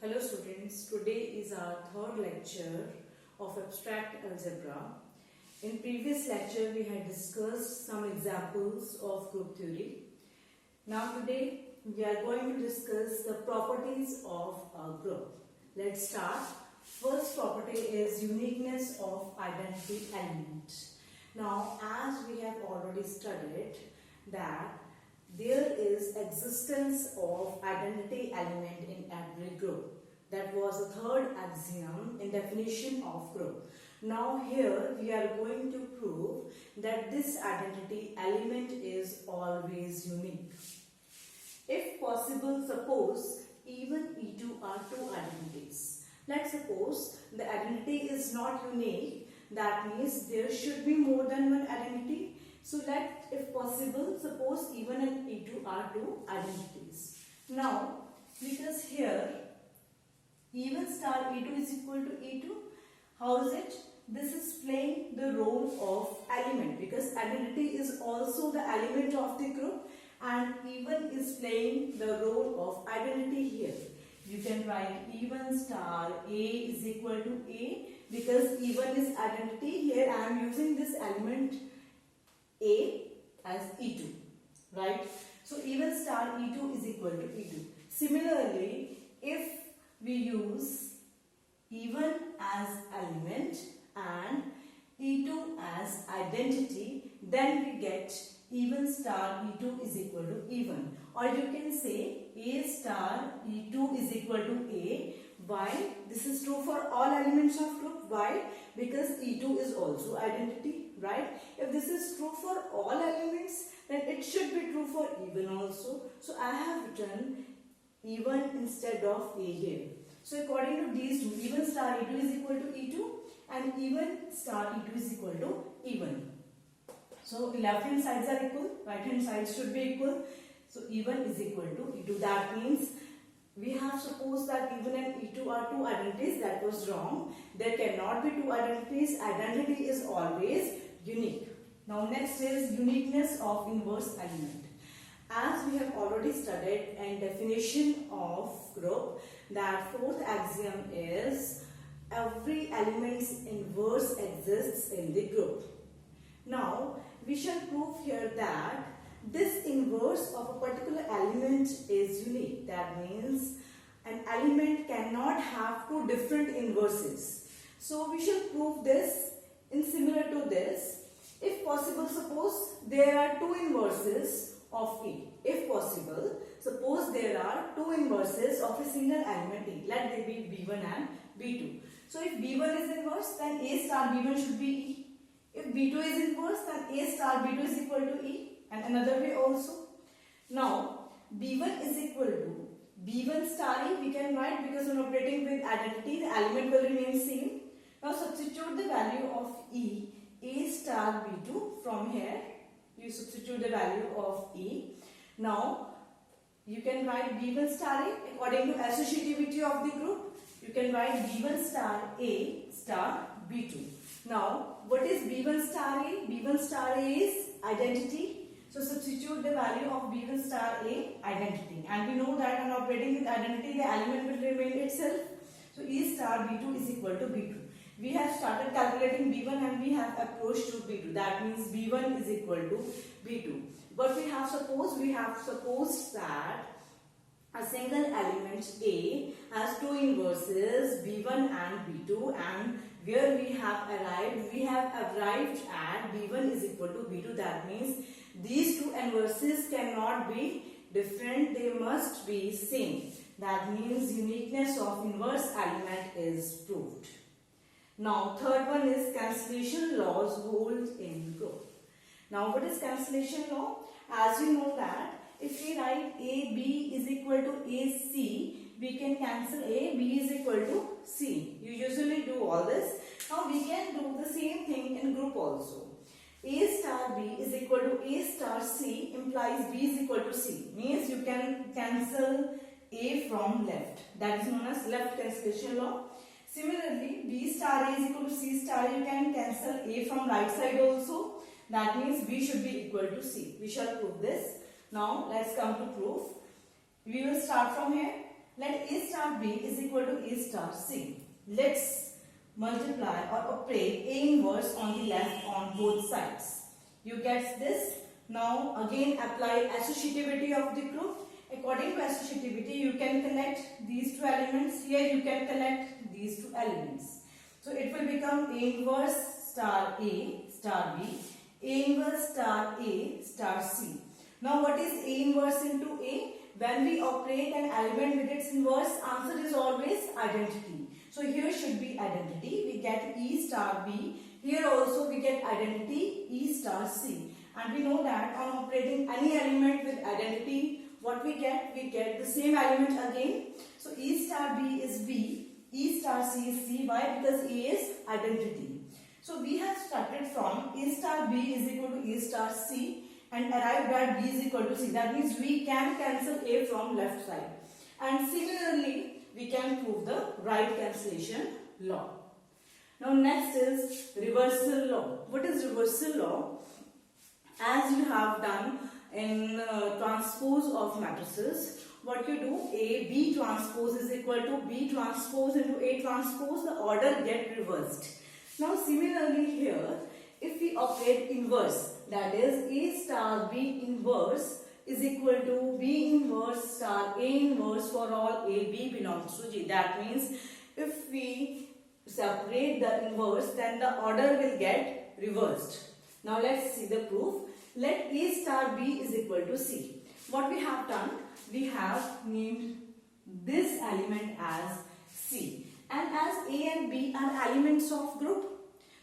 Hello students, today is our third lecture of abstract algebra. In previous lecture we had discussed some examples of group theory. Now today we are going to discuss the properties of a group. Let's start. First property is uniqueness of identity element. Now as we have already studied that there is existence of identity element in every group. That was the third axiom in definition of group. Now here we are going to prove that this identity element is always unique. If possible, suppose even E2 are two identities. Let's suppose the identity is not unique. That means there should be more than one identity. So let, if possible, suppose E1 and E2 are two identities. Now, because here E1 star E2 is equal to E2, how is it? This is playing the role of element because identity is also the element of the group and E1 is playing the role of identity here. You can write E1 star A is equal to A because E1 is identity. Here I am using this element A as E2, right? So E1 star E2 is equal to E2. Similarly, if we use E1 as element and E2 as identity, then we get E1 star E2 is equal to E1. Or you can say A star E2 is equal to A. Why? This is true for all elements of group. Why? Because E2 is also identity, right? If this is true for all elements, then it should be true for E1 also. So I have written E1 instead of A here. So according to these two, E1 star E2 is equal to E2 and E1 star E2 is equal to E1. So left hand sides are equal, right hand sides should be equal. So E1 is equal to E2. That means we have supposed that E1 and E2 are two identities. That was wrong. There cannot be two identities. Identity is always unique. Now next is uniqueness of inverse element. As we have already studied in definition of group, that fourth axiom is every element's inverse exists in the group. Now we shall prove here that this inverse of a particular element is unique. That means an element cannot have two different inverses. So we shall prove this in similar to this. If possible, suppose there are two inverses of E. If possible, suppose there are two inverses of a single element E. Let there be B1 and B2. So if B1 is inverse, then A star B1 should be E. If B2 is inverse, then A star B2 is equal to E. And another way also. Now, B1 is equal to B1 star E. We can write because when operating with identity, the element will remain same. Now substitute the value of E, A star B2 from here. You substitute the value of E. Now, you can write B1 star A according to associativity of the group. You can write B1 star A star B2. Now, what is B1 star A? B1 star A is identity. So substitute the value of B1 star A, identity. And we know that when operating with identity, the element will remain itself. So E star B2 is equal to B2. We have started calculating B1 and we have approached to B2. That means B1 is equal to B2. But we have supposed that a single element A has two inverses B1 and B2, and where we have arrived at B1 is equal to B2. That means these two inverses cannot be different, they must be same. That means uniqueness of inverse element is proved. Now third one is cancellation laws hold in group. Now what is cancellation law? As you know that if we write AB is equal to AC, we can cancel A, B is equal to C. You usually do all this. Now we can do the same thing in group also. A star B is equal to A star C implies B is equal to C. Means you can cancel A from left. That is known as left cancellation law. Similarly, B star A is equal to C star. You can cancel A from right side also. That means B should be equal to C. We shall prove this. Now let's come to proof. We will start from here. let A star B is equal to A star C. Let's multiply or operate A inverse on the left on both sides. You get this? Now again apply associativity of the group. According to associativity, you can connect these two elements. Here you can connect these two elements. So it will become A inverse star A star B, A inverse star A star C. Now what is A inverse into A? When we operate an element with its inverse, answer is always identity. So here should be identity. We get E star B. Here also we get identity E star C. And we know that on operating any element with identity, what we get? We get the same element again. So E star B is B, E star C is C. Why? Because A is identity. So we have started from A star B is equal to A star C and arrived at B is equal to C. That means we can cancel A from left side. And similarly, we can prove the right cancellation law. Now next is reversal law. What is reversal law? As you have done in transpose of matrices, what you do, A B transpose is equal to B transpose into A transpose, the order get reversed. Now similarly here, if we operate inverse, that is A star B inverse is equal to B inverse star A inverse for all A B belongs to G. That means if we separate the inverse, then the order will get reversed. Now let's see the proof. Let A star B is equal to C. What we have done, we have named this element as C. And as A and B are elements of group,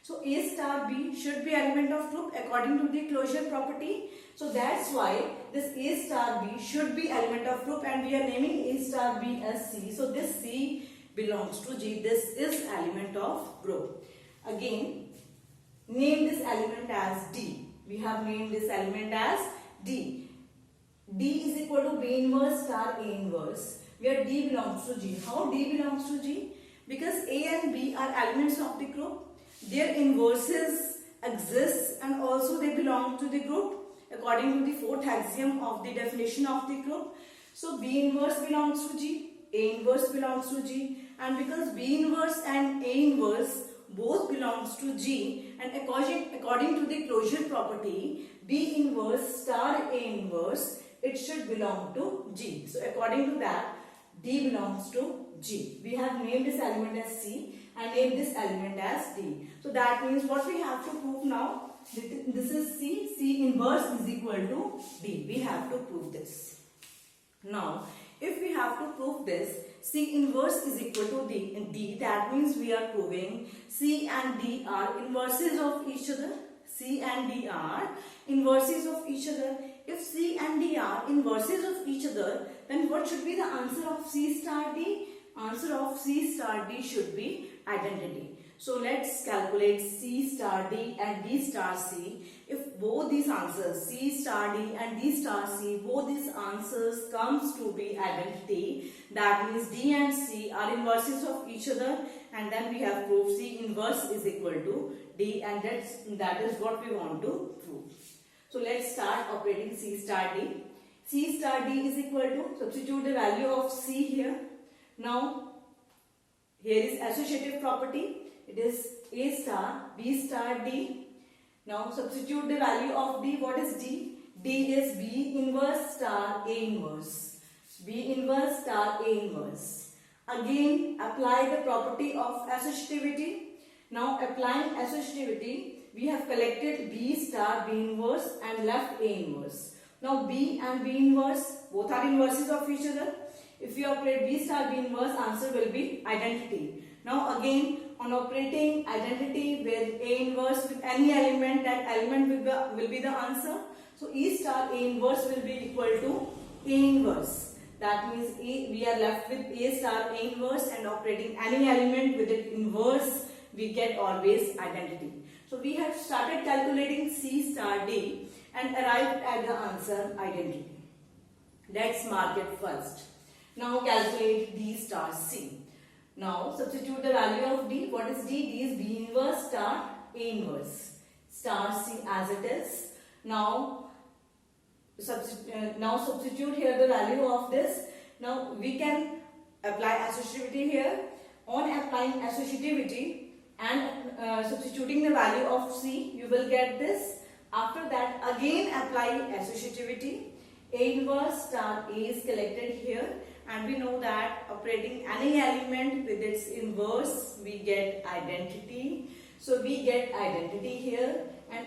so A star B should be element of group according to the closure property. So that's why this A star B should be element of group and we are naming A star B as C. So this C belongs to G. This is element of group. Again, name this element as D. We have named this element as D. D is equal to B inverse star A inverse, where D belongs to G. How D belongs to G? Because A and B are elements of the group. Their inverses exist and also they belong to the group according to the fourth axiom of the definition of the group. So B inverse belongs to G, A inverse belongs to G, and because B inverse and A inverse both belongs to G, and according to the closure property, B inverse star A inverse, it should belong to G. So according to that, D belongs to G. We have named this element as C and named this element as D. So that means what we have to prove now, this is C, C inverse is equal to D. We have to prove this. Now, if we have to prove this, C inverse is equal to D, that means we are proving C and D are inverses of each other. C and D are inverses of each other. If C and D are inverses of each other, then what should be the answer of C star D? Answer of C star D should be identity. So let's calculate C star D and D star C. If both these answers, C star D and D star C, both these answers comes to be identity, that means D and C are inverses of each other, and then we have proved C inverse is equal to D, and that is what we want to prove. So let's start operating C star D. C star D is equal to, substitute the value of C here. Now here is associative property. It is A star, B star, D. Now substitute the value of D. What is D? D is B inverse star A inverse. B inverse star A inverse. Again apply the property of associativity. Now applying associativity, we have collected B star B inverse and left A inverse. Now B and B inverse both are inverses of each other. If we operate B star B inverse, answer will be identity. Now again, on operating identity with A inverse with any element, that element will be the answer. So E star A inverse will be equal to A inverse. That means we are left with A star A inverse, and operating any element with its inverse, we get always identity. So we have started calculating C star D and arrived at the answer identity. Let's mark it first. Now calculate D star C. Now substitute the value of D. What is D? D is B inverse star A inverse. Star C as it is. Now substitute here the value of this. Now we can apply associativity here. On applying associativity and substituting the value of C, you will get this. After that, again apply associativity. A inverse star A is collected here, and we know that operating any element with its inverse, we get identity. So we get identity here, and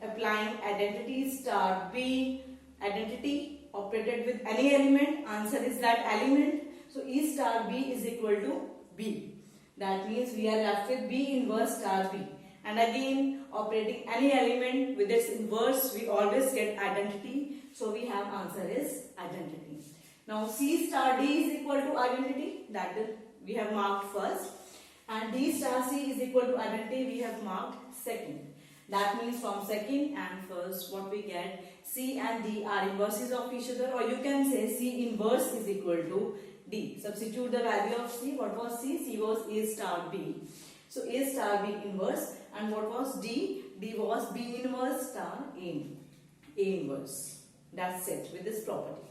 applying identity star B, identity operated with any element, answer is that element. So E star B is equal to B. That means we are left with B inverse star B. And again, operating any element with its inverse, we always get identity. So we have answer is identity. Now C star D is equal to identity, that is we have marked first, and D star C is equal to identity, we have marked second. That means from second and first, what we get, C and D are inverses of each other, or you can say C inverse is equal to D. Substitute the value of C. What was C? C was A star B. So A star B inverse, and what was D? D was B inverse star A inverse. That's it with this property.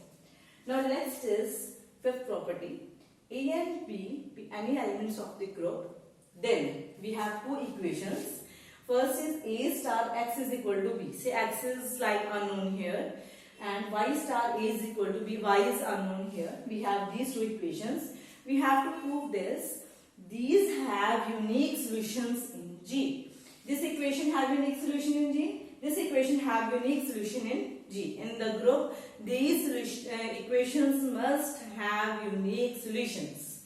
Now next is fifth property. A and B be any elements of the group. Then we have two equations. First is A star X is equal to B. Say X is like unknown here, and Y star A is equal to B. Y is unknown here. We have these two equations. We have to prove this. These have unique solutions in G. This equation have unique solution in G. This equation have unique solution in G. In the group, these equations must have unique solutions.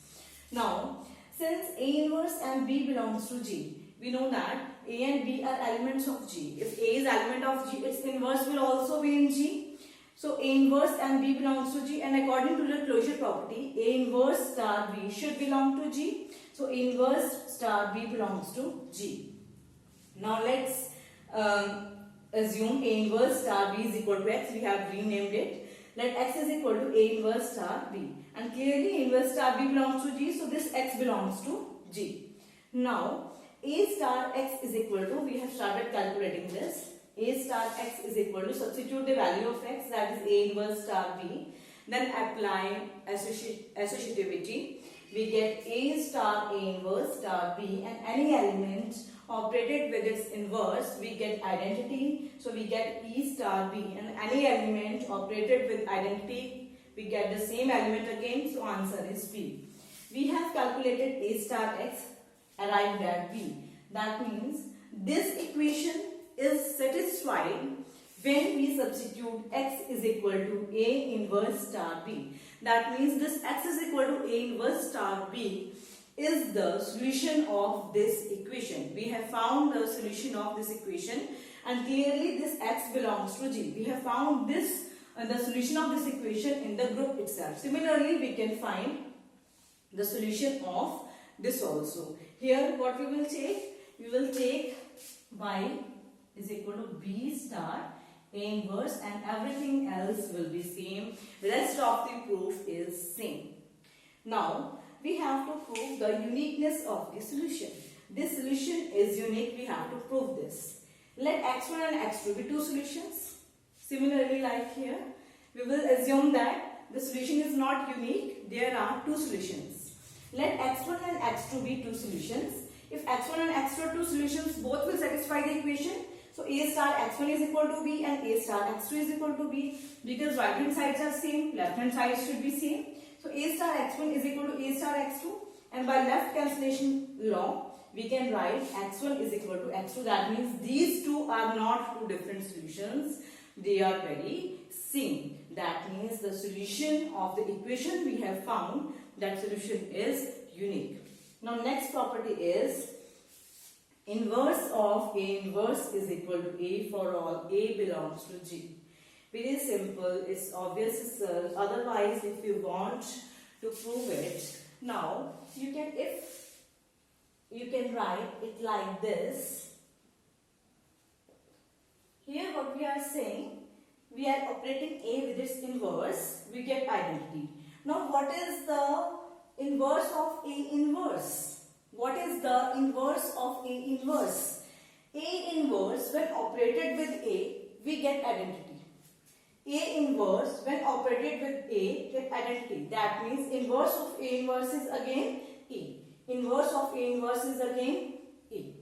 Now, since A inverse and B belongs to G, we know that A and B are elements of G. If A is element of G, its inverse will also be in G. So A inverse and B belongs to G, and according to the closure property, A inverse star B should belong to G. So A inverse star B belongs to G. Now let's assume A inverse star B is equal to X. We have renamed it. Let X is equal to A inverse star B. And clearly A inverse star B belongs to G, so this X belongs to G. Now A star X is equal to, we have started calculating this. A star X is equal to, substitute the value of X, that is A inverse star B. Then apply associativity. We get A star A inverse star B, and any element operated with its inverse, we get identity. So we get E star B, and any element operated with identity, we get the same element again. So answer is B. We have calculated A star X, arrived at B. That means this equation is satisfied when we substitute X is equal to A inverse star B. That means this X is equal to A inverse star B is the solution of this equation. We have found the solution of this equation, and clearly this X belongs to G. We have found this the solution of this equation in the group itself. Similarly, we can find the solution of this also. Here what we will take? We will take Y is equal to B star A inverse, and everything else will be same. Rest of the proof is same. Now we have to prove the uniqueness of the solution. This solution is unique. We have to prove this. Let x1 and x2 be two solutions. Similarly, like here, we will assume that the solution is not unique. There are two solutions. Let x1 and x2 be two solutions. If x1 and x2 are two solutions, both will satisfy the equation. So A star x1 is equal to B and A star x2 is equal to B. Because right hand sides are same, left hand sides should be same. So A star x1 is equal to A star x2, and by left cancellation law, we can write x1 is equal to x2. That means these two are not two different solutions. They are very same. That means the solution of the equation we have found, that solution is unique. Now next property is inverse of A inverse is equal to A for all A belongs to G. Very simple, it's obvious itself. Otherwise, if you want to prove it, now you can, if you can write it like this. Here what we are saying, we are operating A with its inverse, we get identity. Now what is the inverse of A inverse? What is the inverse of A inverse? A inverse, when operated with A, we get identity. A inverse when operated with A get identity. That means inverse of A inverse is again A. Inverse of A inverse is again A.